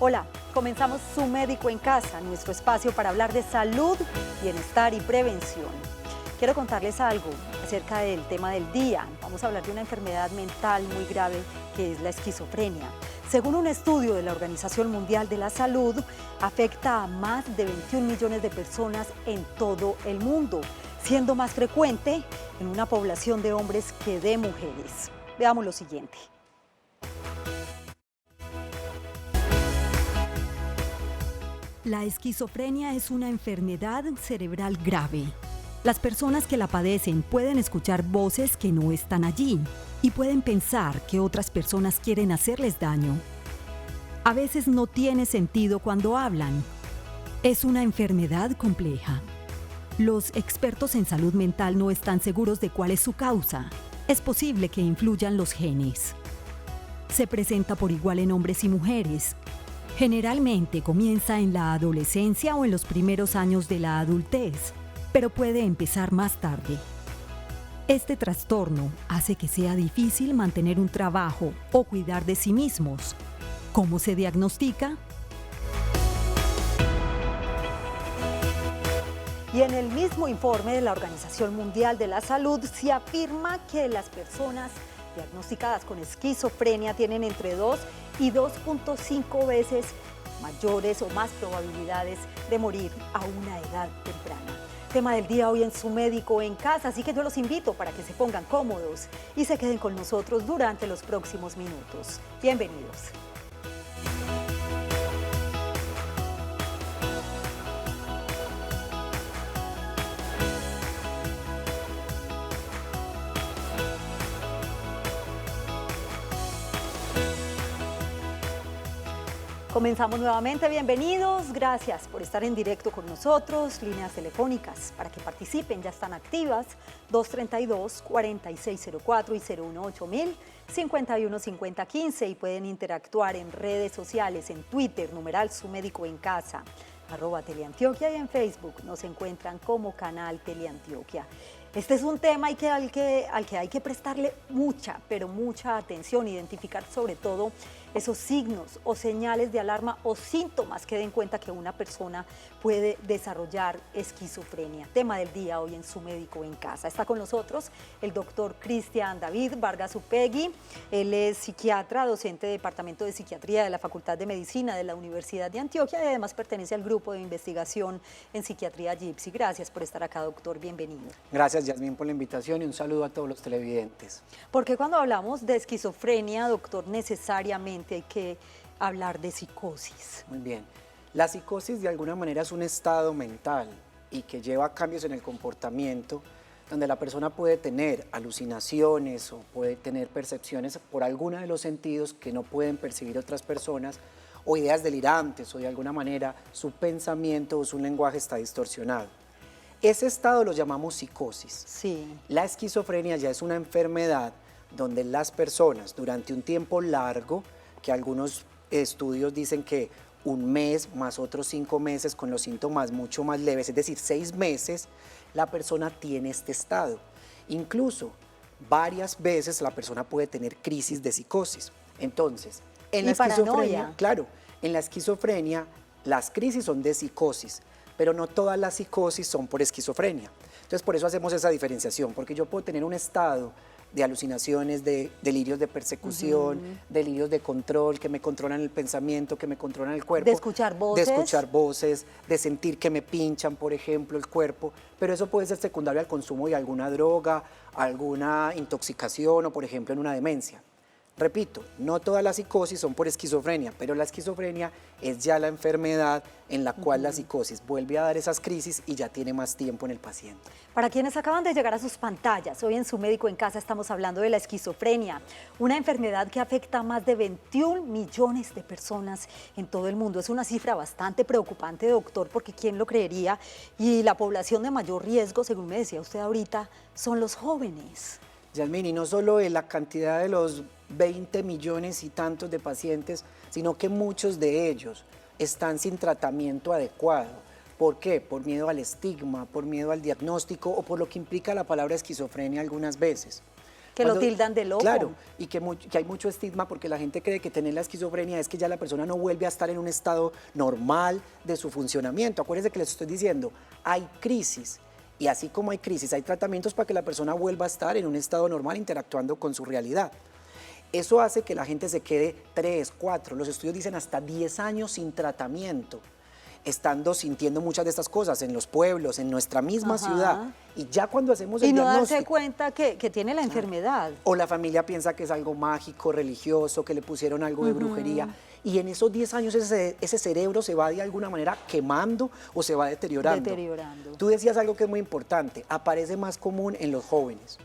Hola, comenzamos Su Médico en Casa, nuestro espacio para hablar de salud, bienestar y prevención. Quiero contarles algo acerca del tema del día. Vamos a hablar de una enfermedad mental muy grave que es la esquizofrenia. Según un estudio de la Organización Mundial de la Salud, afecta a más de 21 millones de personas en todo el mundo, siendo más frecuente en una población de hombres que de mujeres. Veamos lo siguiente. La esquizofrenia es una enfermedad cerebral grave. Las personas que la padecen pueden escuchar voces que no están allí y pueden pensar que otras personas quieren hacerles daño. A veces no tiene sentido cuando hablan. Es una enfermedad compleja. Los expertos en salud mental no están seguros de cuál es su causa. Es posible que influyan los genes. Se presenta por igual en hombres y mujeres. Generalmente comienza en la adolescencia o en los primeros años de la adultez, pero puede empezar más tarde. Este trastorno hace que sea difícil mantener un trabajo o cuidar de sí mismos. ¿Cómo se diagnostica? Y en el mismo informe de la Organización Mundial de la Salud se afirma que las personas diagnosticadas con esquizofrenia tienen entre 2 y 2.5 veces mayores o más probabilidades de morir a una edad temprana. Tema del día hoy en Su Médico en Casa, así que yo los invito para que se pongan cómodos y se queden con nosotros durante los próximos minutos. Bienvenidos. Comenzamos nuevamente, bienvenidos, gracias por estar en directo con nosotros. Líneas telefónicas para que participen ya están activas, 232-4604 y 018-000-515015, y pueden interactuar en redes sociales, en Twitter, numeral Su Médico en Casa, @Teleantioquia, y en Facebook nos encuentran como Canal Teleantioquia. Este es un tema al que hay que prestarle mucha, pero mucha atención, identificar sobre todo esos signos o señales de alarma o síntomas que den cuenta que una persona puede desarrollar esquizofrenia. Tema del día hoy en Su Médico en Casa. Está con nosotros el doctor Cristian David Vargas Upegui. Él es psiquiatra, docente de Departamento de Psiquiatría de la Facultad de Medicina de la Universidad de Antioquia y además pertenece al grupo de investigación en psiquiatría GIPSI. Gracias por estar acá, doctor. Bienvenido. Gracias, Yasmín, por la invitación y un saludo a todos los televidentes. Porque cuando hablamos de esquizofrenia, doctor, necesariamente hay que hablar de psicosis. Muy bien. La psicosis de alguna manera es un estado mental y que lleva a cambios en el comportamiento, donde la persona puede tener alucinaciones o puede tener percepciones por alguno de los sentidos que no pueden percibir otras personas, o ideas delirantes, o de alguna manera su pensamiento o su lenguaje está distorsionado. Ese estado lo llamamos psicosis. Sí. La esquizofrenia ya es una enfermedad donde las personas durante un tiempo largo, que algunos estudios dicen que un mes más otros 5 meses con los síntomas mucho más leves, es decir, 6 meses, la persona tiene este estado. Incluso varias veces la persona puede tener crisis de psicosis. Entonces, en la esquizofrenia, claro, en la esquizofrenia las crisis son de psicosis, pero no todas las psicosis son por esquizofrenia. Entonces, por eso hacemos esa diferenciación, porque yo puedo tener un estado de alucinaciones, de delirios de persecución, delirios de control, que me controlan el pensamiento, que me controlan el cuerpo. De escuchar voces. De escuchar voces, de sentir que me pinchan, por ejemplo, el cuerpo. Pero eso puede ser secundario al consumo de alguna droga, alguna intoxicación o, por ejemplo, en una demencia. Repito, no todas las psicosis son por esquizofrenia, pero la esquizofrenia es ya la enfermedad en la cual la psicosis vuelve a dar esas crisis y ya tiene más tiempo en el paciente. Para quienes acaban de llegar a sus pantallas, hoy en Su Médico en Casa estamos hablando de la esquizofrenia, una enfermedad que afecta a más de 21 millones de personas en todo el mundo. Es una cifra bastante preocupante, doctor, porque ¿quién lo creería? Y la población de mayor riesgo, según me decía usted ahorita, son los jóvenes. Yasmín, y no solo en la cantidad de los 20 millones y tantos de pacientes, sino que muchos de ellos están sin tratamiento adecuado. ¿Por qué? Por miedo al estigma, por miedo al diagnóstico o por lo que implica la palabra esquizofrenia algunas veces. Que lo tildan de loco. Claro, y que hay mucho estigma porque la gente cree que tener la esquizofrenia es que ya la persona no vuelve a estar en un estado normal de su funcionamiento. Acuérdense que les estoy diciendo, hay crisis. Y así como hay crisis, hay tratamientos para que la persona vuelva a estar en un estado normal interactuando con su realidad. Eso hace que la gente se quede 3, 4, los estudios dicen hasta 10 años sin tratamiento, estando sintiendo muchas de estas cosas en los pueblos, en nuestra misma ciudad. Y ya cuando hacemos el diagnóstico... Y no darse cuenta que tiene la enfermedad. O la familia piensa que es algo mágico, religioso, que le pusieron algo de brujería. Y en esos 10 años ese cerebro se va de alguna manera quemando o se va deteriorando. Tú decías algo que es muy importante, aparece más común en los jóvenes.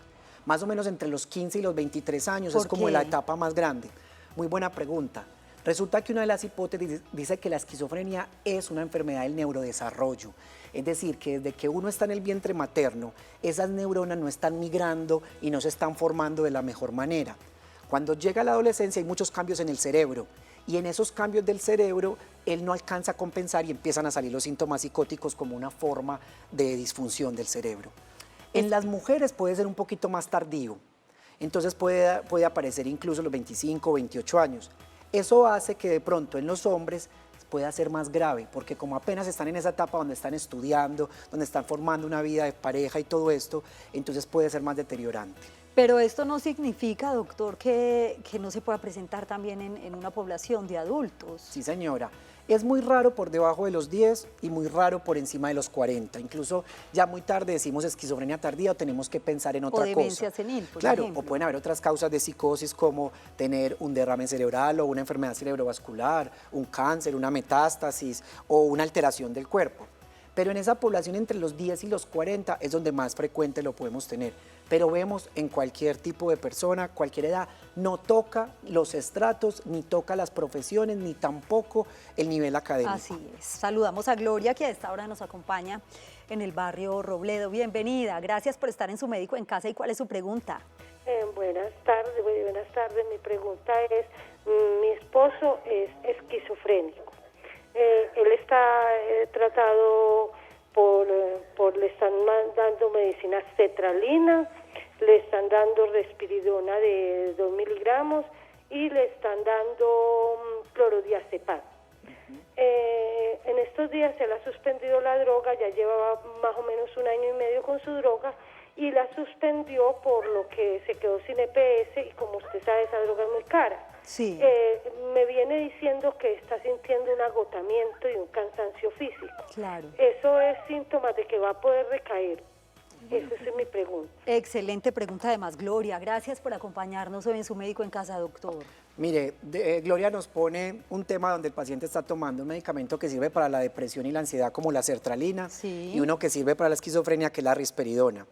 Más o menos entre los 15 y los 23 años es como la etapa más grande. Muy buena pregunta. Resulta que una de las hipótesis dice que la esquizofrenia es una enfermedad del neurodesarrollo. Es decir, que desde que uno está en el vientre materno, esas neuronas no están migrando y no se están formando de la mejor manera. Cuando llega la adolescencia hay muchos cambios en el cerebro y en esos cambios del cerebro él no alcanza a compensar y empiezan a salir los síntomas psicóticos como una forma de disfunción del cerebro. En las mujeres puede ser un poquito más tardío, entonces puede aparecer incluso a los 25 o 28 años. Eso hace que de pronto en los hombres pueda ser más grave, porque como apenas están en esa etapa donde están estudiando, donde están formando una vida de pareja y todo esto, entonces puede ser más deteriorante. Pero esto no significa, doctor, que no se pueda presentar también en una población de adultos. Sí, señora. Es muy raro por debajo de los 10 y muy raro por encima de los 40. Incluso ya muy tarde decimos esquizofrenia tardía o tenemos que pensar en otra cosa. O demencia senil, por ejemplo. O pueden haber otras causas de psicosis como tener un derrame cerebral o una enfermedad cerebrovascular, un cáncer, una metástasis o una alteración del cuerpo. Pero en esa población entre los 10 y los 40 es donde más frecuente lo podemos tener. Pero vemos en cualquier tipo de persona, cualquier edad, no toca los estratos, ni toca las profesiones, ni tampoco el nivel académico. Así es. Saludamos a Gloria, que a esta hora nos acompaña en el barrio Robledo. Bienvenida, gracias por estar en Su Médico en Casa. ¿Y cuál es su pregunta? Buenas tardes. Mi pregunta es, mi esposo es esquizofrénico. Él está tratado le están dando medicina cetralina, le están dando risperidona de 2 miligramos y le están dando clorodiazepam. En estos días se le ha suspendido la droga, ya llevaba más o menos 1 año y medio con su droga y la suspendió por lo que se quedó sin EPS y como usted sabe esa droga es muy cara. Sí. Me viene diciendo que está sintiendo un agotamiento y un cansancio físico. Claro. Eso es síntoma de que va a poder recaer. Esa es mi pregunta. Excelente pregunta además, Gloria. Gracias por acompañarnos hoy en Su Médico en Casa, doctor. Mire, Gloria nos pone un tema donde el paciente está tomando un medicamento que sirve para la depresión y la ansiedad como la sertralina y uno que sirve para la esquizofrenia que es la risperidona.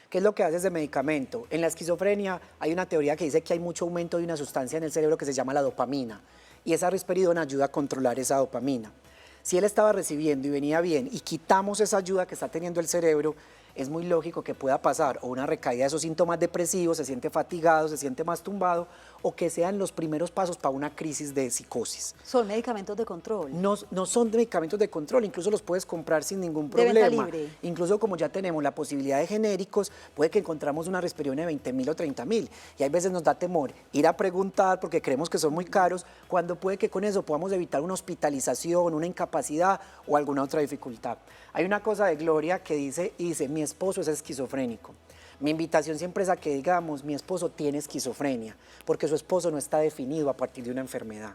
¿Qué es lo que hace ese medicamento? En la esquizofrenia hay una teoría que dice que hay mucho aumento de una sustancia en el cerebro que se llama la dopamina y esa risperidona ayuda a controlar esa dopamina. Si él estaba recibiendo y venía bien y quitamos esa ayuda que está teniendo el cerebro, es muy lógico que pueda pasar o una recaída de esos síntomas depresivos, se siente fatigado, se siente más tumbado, o que sean los primeros pasos para una crisis de psicosis. ¿Son medicamentos de control? No son medicamentos de control, incluso los puedes comprar sin ningún problema. ¿De venta libre? Incluso como ya tenemos la posibilidad de genéricos, puede que encontramos una risperidona de 20.000 o 30.000. Y hay veces nos da temor ir a preguntar porque creemos que son muy caros, cuando puede que con eso podamos evitar una hospitalización, una incapacidad o alguna otra dificultad. Hay una cosa de Gloria que dice, mi esposo es esquizofrénico. Mi invitación siempre es a que digamos, mi esposo tiene esquizofrenia, porque su esposo no está definido a partir de una enfermedad.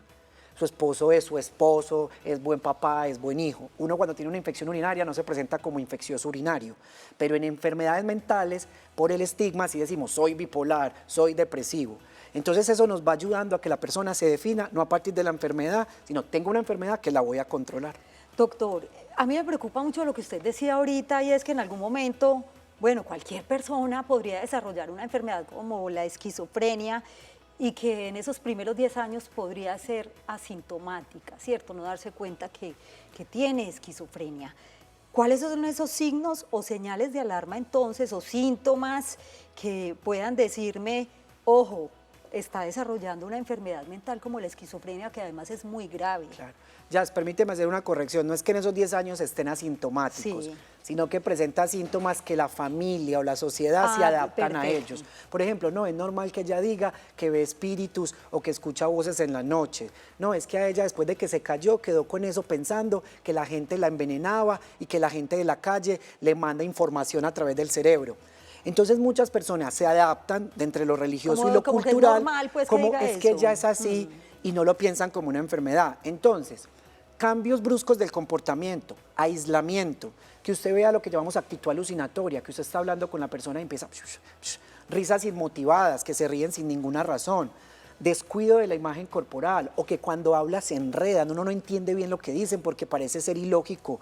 Su esposo, es buen papá, es buen hijo. Uno cuando tiene una infección urinaria no se presenta como infeccioso urinario, pero en enfermedades mentales, por el estigma, sí decimos, soy bipolar, soy depresivo. Entonces eso nos va ayudando a que la persona se defina, no a partir de la enfermedad, sino tengo una enfermedad que la voy a controlar. Doctor, a mí me preocupa mucho lo que usted decía ahorita y es que en algún momento, bueno, cualquier persona podría desarrollar una enfermedad como la esquizofrenia y que en esos primeros 10 años podría ser asintomática, ¿cierto? No darse cuenta que tiene esquizofrenia. ¿Cuáles son esos signos o señales de alarma entonces o síntomas que puedan decirme, ojo, está desarrollando una enfermedad mental como la esquizofrenia, que además es muy grave. Claro. Jazz, permíteme hacer una corrección. No es que en esos 10 años estén asintomáticos, Sí. sino que presenta síntomas que la familia o la sociedad se adaptan a perfecto. ellos. Por ejemplo, no es normal que ella diga que ve espíritus o que escucha voces en la noche. No, es que a ella después de que se cayó quedó con eso pensando que la gente la envenenaba y que la gente de la calle le manda información a través del cerebro. Entonces muchas personas se adaptan de entre lo religioso y lo como que es cultural, normal, pues, que como diga es que eso. ya es así y no lo piensan como una enfermedad. Entonces, cambios bruscos del comportamiento, aislamiento, que usted vea lo que llamamos actitud alucinatoria, que usted está hablando con la persona y empieza risas inmotivadas, que se ríen sin ninguna razón, descuido de la imagen corporal, o que cuando habla se enredan, uno no entiende bien lo que dicen porque parece ser ilógico,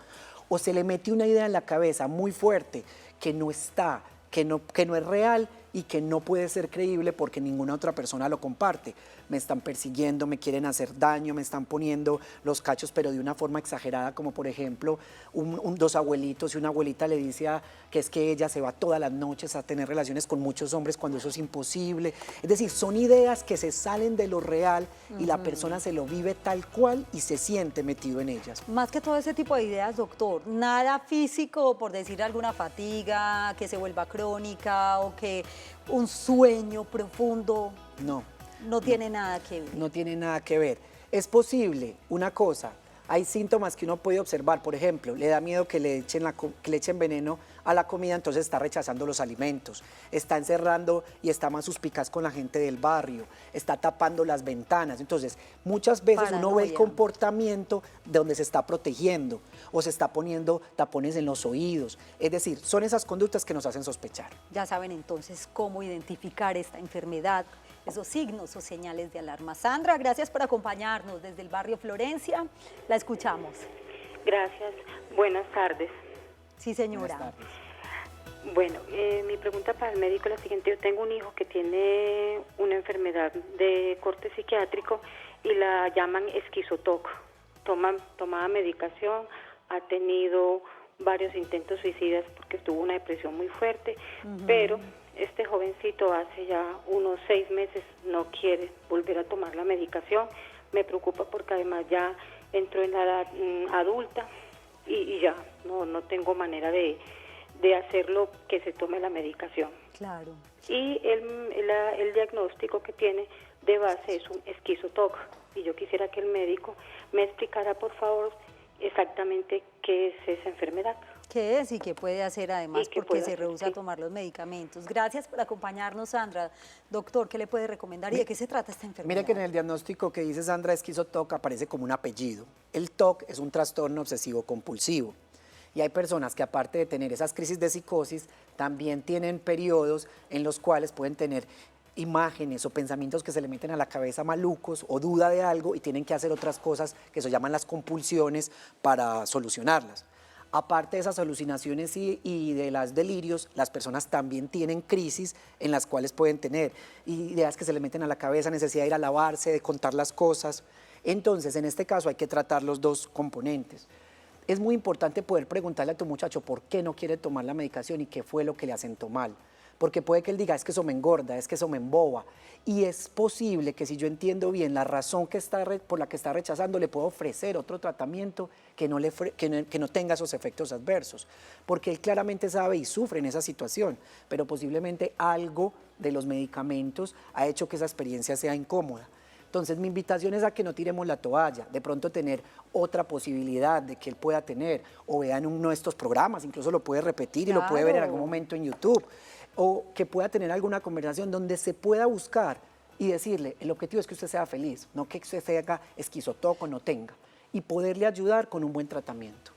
o se le mete una idea en la cabeza muy fuerte que no está, que no es real y que no puede ser creíble porque ninguna otra persona lo comparte. Me están persiguiendo, me quieren hacer daño, me están poniendo los cachos, pero de una forma exagerada, como por ejemplo dos abuelitos y una abuelita le dice que es que ella se va todas las noches a tener relaciones con muchos hombres cuando eso es imposible. Es decir, son ideas que se salen de lo real y la persona se lo vive tal cual y se siente metido en ellas. Más que todo ese tipo de ideas, doctor, nada físico, por decir alguna fatiga, que se vuelva crónica o que un sueño profundo. No tiene nada que ver. No tiene nada que ver. Es posible, una cosa, hay síntomas que uno puede observar, por ejemplo, le da miedo que le echen veneno a la comida, entonces está rechazando los alimentos, está encerrando y está más suspicaz con la gente del barrio, está tapando las ventanas. Entonces, muchas veces uno ve el Paranoia. comportamiento de donde se está protegiendo o se está poniendo tapones en los oídos. Es decir, son esas conductas que nos hacen sospechar. Ya saben entonces cómo identificar esta enfermedad, esos signos o señales de alarma. Sandra, gracias por acompañarnos desde el barrio Florencia. La escuchamos. Gracias. Buenas tardes. Sí, señora. Buenas tardes. Bueno, mi pregunta para el médico es la siguiente. Yo tengo un hijo que tiene una enfermedad de corte psiquiátrico y la llaman esquizotoc. Tomaba medicación, ha tenido varios intentos suicidas porque tuvo una depresión muy fuerte, pero este jovencito hace ya unos 6 meses no quiere volver a tomar la medicación. Me preocupa porque además ya entró en la edad adulta y ya no tengo manera de hacerlo que se tome la medicación. Claro. Y el diagnóstico que tiene de base es un esquizotoc. Y yo quisiera que el médico me explicara, por favor, exactamente qué es esa enfermedad. ¿Qué es y qué puede hacer además ¿Y qué porque puede se hacer? rehúsa a Sí. tomar los medicamentos? Gracias por acompañarnos, Sandra. Doctor, ¿qué le puede recomendar y de qué se trata esta enfermedad? Mire que en el diagnóstico que dice Sandra, esquizotoc aparece como un apellido. El TOC es un trastorno obsesivo compulsivo. Y hay personas que aparte de tener esas crisis de psicosis, también tienen periodos en los cuales pueden tener imágenes o pensamientos que se le meten a la cabeza malucos o duda de algo y tienen que hacer otras cosas que se llaman las compulsiones para solucionarlas. Aparte de esas alucinaciones y de los delirios, las personas también tienen crisis en las cuales pueden tener ideas que se le meten a la cabeza, necesidad de ir a lavarse, de contar las cosas. Entonces, en este caso hay que tratar los dos componentes. Es muy importante poder preguntarle a tu muchacho por qué no quiere tomar la medicación y qué fue lo que le asentó mal. Porque puede que él diga, es que eso me engorda, es que eso me emboba. Y es posible que si yo entiendo bien la razón por la que está rechazando, le puedo ofrecer otro tratamiento que no tenga esos efectos adversos. Porque él claramente sabe y sufre en esa situación, pero posiblemente algo de los medicamentos ha hecho que esa experiencia sea incómoda. Entonces, mi invitación es a que no tiremos la toalla, de pronto tener otra posibilidad de que él pueda tener, o vea en uno de estos programas, incluso lo puede repetir y lo puede ver en algún momento en YouTube, o que pueda tener alguna conversación donde se pueda buscar y decirle, el objetivo es que usted sea feliz, no que usted se haga esquizotoco, no tenga, y poderle ayudar con un buen tratamiento.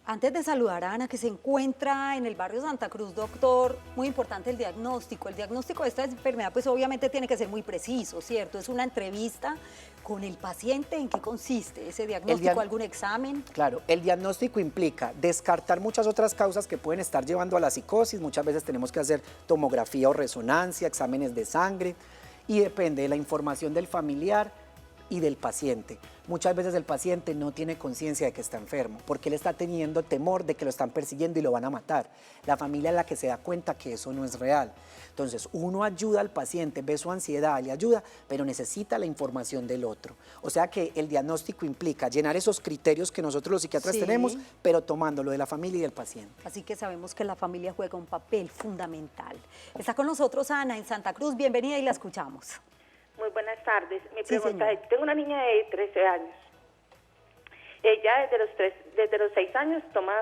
Antes de saludar a Ana, que se encuentra en el barrio Santa Cruz, doctor, muy importante el diagnóstico. El diagnóstico de esta enfermedad, pues obviamente tiene que ser muy preciso, ¿cierto? Es una entrevista con el paciente. ¿En qué consiste ese diagnóstico? ¿Algún examen? Claro, el diagnóstico implica descartar muchas otras causas que pueden estar llevando a la psicosis. Muchas veces tenemos que hacer tomografía o resonancia, exámenes de sangre, y depende de la información del familiar, y del paciente. Muchas veces el paciente no tiene conciencia de que está enfermo, porque él está teniendo temor de que lo están persiguiendo y lo van a matar. La familia es la que se da cuenta que eso no es real. Entonces, uno ayuda al paciente, ve su ansiedad, le ayuda, pero necesita la información del otro. O sea que el diagnóstico implica llenar esos criterios que nosotros los psiquiatras tenemos, pero tomando lo de la familia y del paciente. Así que sabemos que la familia juega un papel fundamental. Está con nosotros Ana en Santa Cruz, bienvenida y la escuchamos. Muy buenas tardes. Mi Sí, pregunta señora. es, tengo una niña de 13 años. Ella desde los 6 años toma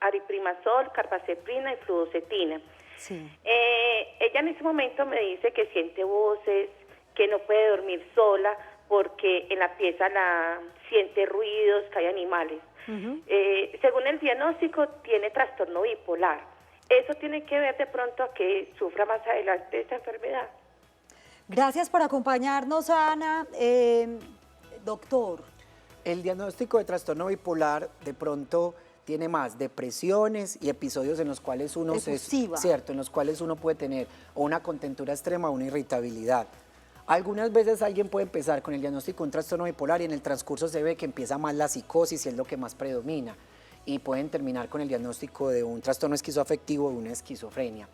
aripiprazol, carbamazepina y fluoxetina. Sí. Ella en ese momento me dice que siente voces, que no puede dormir sola porque en la pieza siente ruidos, que hay animales. Según el diagnóstico, tiene trastorno bipolar. ¿Eso tiene que ver de pronto a que sufra más adelante esta enfermedad? Gracias por acompañarnos, Ana. Doctor. El diagnóstico de trastorno bipolar de pronto tiene más depresiones y episodios en los cuales uno en los cuales uno puede tener o una contentura extrema o una irritabilidad. Algunas veces alguien puede empezar con el diagnóstico de un trastorno bipolar y en el transcurso se ve que empieza más la psicosis y es lo que más predomina, y pueden terminar con el diagnóstico de un trastorno esquizoafectivo o una esquizofrenia.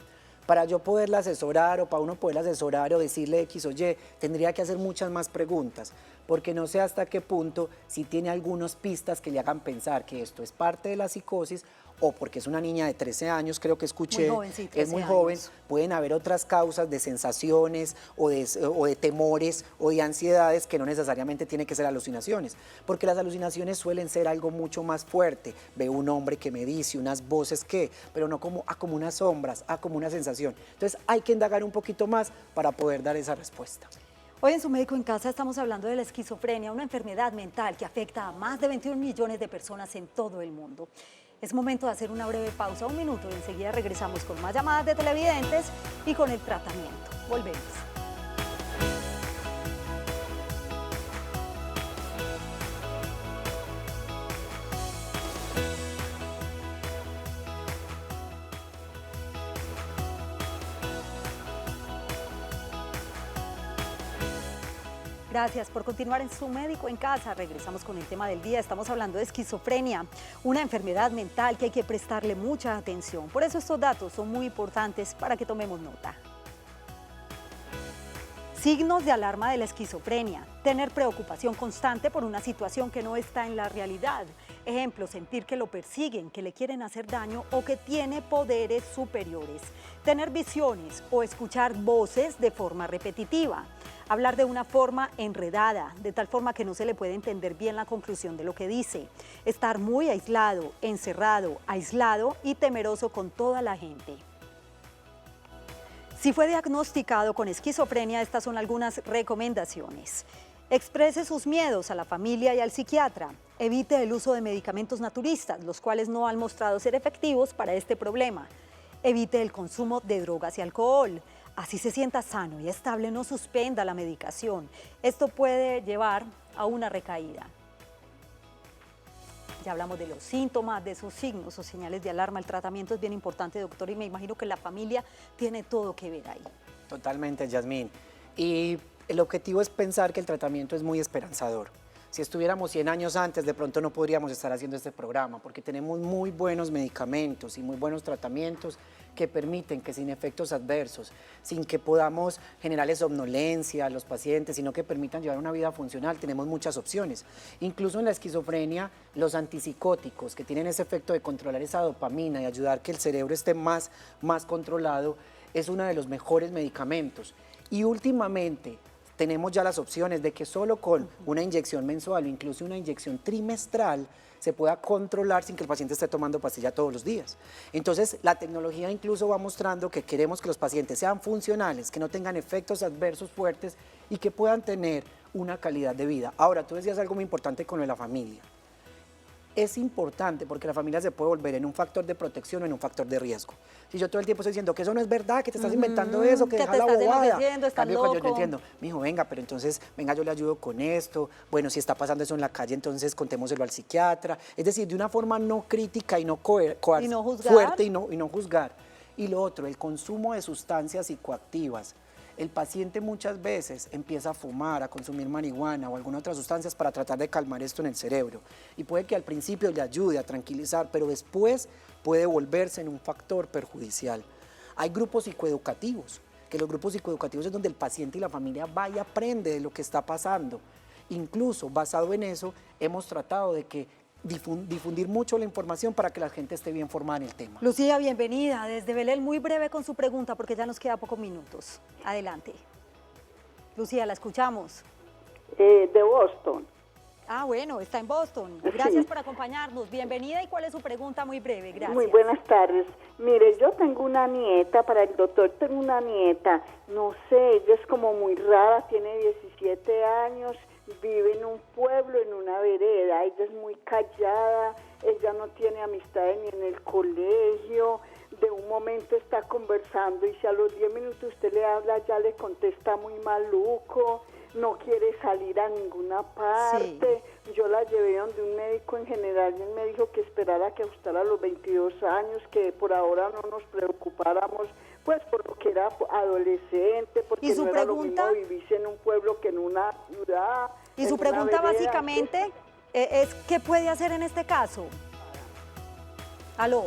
Para yo poderla asesorar o para uno poderla asesorar o decirle X o Y, tendría que hacer muchas más preguntas, porque no sé hasta qué punto si tiene algunas pistas que le hagan pensar que esto es parte de la psicosis o porque es una niña de 13 años, creo que escuché, Muy joven, sí, es muy 13 joven, años. pueden haber otras causas de sensaciones o de temores o de ansiedades que no necesariamente tienen que ser alucinaciones, porque las alucinaciones suelen ser algo mucho más fuerte. Veo un hombre que me dice unas voces que, pero no como unas sombras, como una sensación. Entonces hay que indagar un poquito más para poder dar esa respuesta. Hoy en Su Médico en Casa estamos hablando de la esquizofrenia, una enfermedad mental que afecta a más de 21 millones de personas en todo el mundo. Es momento de hacer una breve pausa, 1 minuto, y enseguida regresamos con más llamadas de televidentes y con el tratamiento. Volvemos. Gracias por continuar en Su Médico en Casa. Regresamos con el tema del día. Estamos hablando de esquizofrenia, una enfermedad mental que hay que prestarle mucha atención. Por eso estos datos son muy importantes para que tomemos nota. Signos de alarma de la esquizofrenia: tener preocupación constante por una situación que no está en la realidad. Ejemplo, sentir que lo persiguen, que le quieren hacer daño o que tiene poderes superiores. Tener visiones o escuchar voces de forma repetitiva. Hablar de una forma enredada, de tal forma que no se le puede entender bien la conclusión de lo que dice. Estar muy aislado, encerrado, aislado y temeroso con toda la gente. Si fue diagnosticado con esquizofrenia, estas son algunas recomendaciones. Exprese sus miedos a la familia y al psiquiatra. Evite el uso de medicamentos naturistas, los cuales no han mostrado ser efectivos para este problema. Evite el consumo de drogas y alcohol. Así se sienta sano y estable, no suspenda la medicación. Esto puede llevar a una recaída. Ya hablamos de los síntomas, de sus signos o señales de alarma. El tratamiento es bien importante, doctor, y me imagino que la familia tiene todo que ver ahí. Totalmente, Yasmín. Y el objetivo es pensar que el tratamiento es muy esperanzador. Si estuviéramos 100 años antes, de pronto no podríamos estar haciendo este programa, porque tenemos muy buenos medicamentos y muy buenos tratamientos que permiten que sin efectos adversos, sin que podamos generarles somnolencia a los pacientes, sino que permitan llevar una vida funcional, tenemos muchas opciones. Incluso en la esquizofrenia, los antipsicóticos, que tienen ese efecto de controlar esa dopamina y ayudar que el cerebro esté más controlado, es uno de los mejores medicamentos. Y últimamente tenemos ya las opciones de que solo con una inyección mensual o incluso una inyección trimestral se pueda controlar sin que el paciente esté tomando pastilla todos los días. Entonces, la tecnología incluso va mostrando que queremos que los pacientes sean funcionales, que no tengan efectos adversos fuertes y que puedan tener una calidad de vida. Ahora, tú decías algo muy importante con lo de la familia. Es importante porque la familia se puede volver en un factor de protección o en un factor de riesgo. Si yo todo el tiempo estoy diciendo que eso no es verdad, que te estás inventando eso, que deja la bobada. Cambio cuando yo no entiendo, mijo, venga, pero entonces, venga, yo le ayudo con esto. Bueno, si está pasando eso en la calle, entonces contémoselo al psiquiatra. Es decir, de una forma no crítica y no juzgar. fuerte y no juzgar. Y lo otro, el consumo de sustancias psicoactivas El paciente muchas veces empieza a fumar, a consumir marihuana o alguna otra sustancias para tratar de calmar esto en el cerebro. Y puede que al principio le ayude a tranquilizar, pero después puede volverse en un factor perjudicial. Hay grupos psicoeducativos, que los grupos psicoeducativos es donde el paciente y la familia va y aprende de lo que está pasando. Incluso basado en eso, hemos tratado de que difundir mucho la información para que la gente esté bien formada en el tema. Lucía, bienvenida desde Belén, muy breve con su pregunta porque ya nos queda pocos minutos. Adelante. Lucía, la escuchamos. De Boston. Ah, bueno, está en Boston. Gracias Sí. por acompañarnos. Bienvenida, ¿y cuál es su pregunta? Muy breve, gracias. Muy buenas tardes. Mire, yo tengo una nieta, para el doctor tengo una nieta, no sé, ella es como muy rara, tiene 17 años, vive en un pueblo, en una vereda, ella es muy callada, ella no tiene amistades ni en el colegio, de un momento está conversando y si a los 10 minutos usted le habla ya le contesta muy maluco, no quiere salir a ninguna parte. Sí. Yo la llevé donde un médico en general y él me dijo que esperara que ajustara los 22 años, que por ahora no nos preocupáramos, pues por lo que era adolescente, porque no era lo mismo vivirse en un pueblo que en una ciudad. Y su pregunta básicamente es ¿qué puede hacer en este caso? ¿Aló?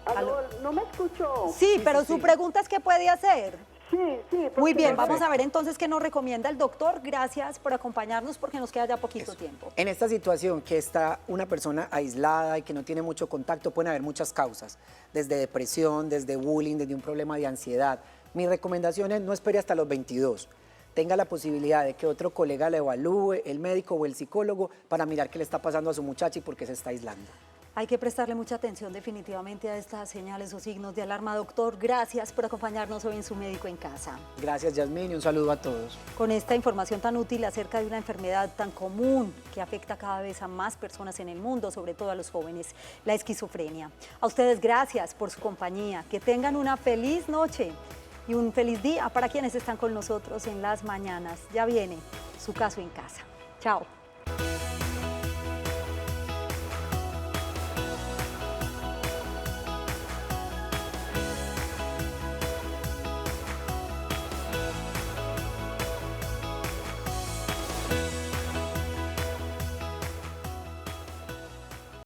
¿Aló? ¿No me escuchó? Sí, pero su pregunta es ¿qué puede hacer? Sí. Muy bien, vamos a ver entonces qué nos recomienda el doctor. Gracias por acompañarnos porque nos queda ya poquito tiempo. En esta situación que está una persona aislada y que no tiene mucho contacto, pueden haber muchas causas, desde depresión, desde bullying, desde un problema de ansiedad. Mi recomendación es no espere hasta los 22. Tenga la posibilidad de que otro colega le evalúe, el médico o el psicólogo, para mirar qué le está pasando a su muchacha y por qué se está aislando. Hay que prestarle mucha atención definitivamente a estas señales o signos de alarma. Doctor, gracias por acompañarnos hoy en Su Médico en Casa. Gracias, Yasmín, y un saludo a todos. Con esta información tan útil acerca de una enfermedad tan común que afecta cada vez a más personas en el mundo, sobre todo a los jóvenes, la esquizofrenia. A ustedes gracias por su compañía. Que tengan una feliz noche y un feliz día para quienes están con nosotros en las mañanas. Ya viene Su Caso en Casa. Chao.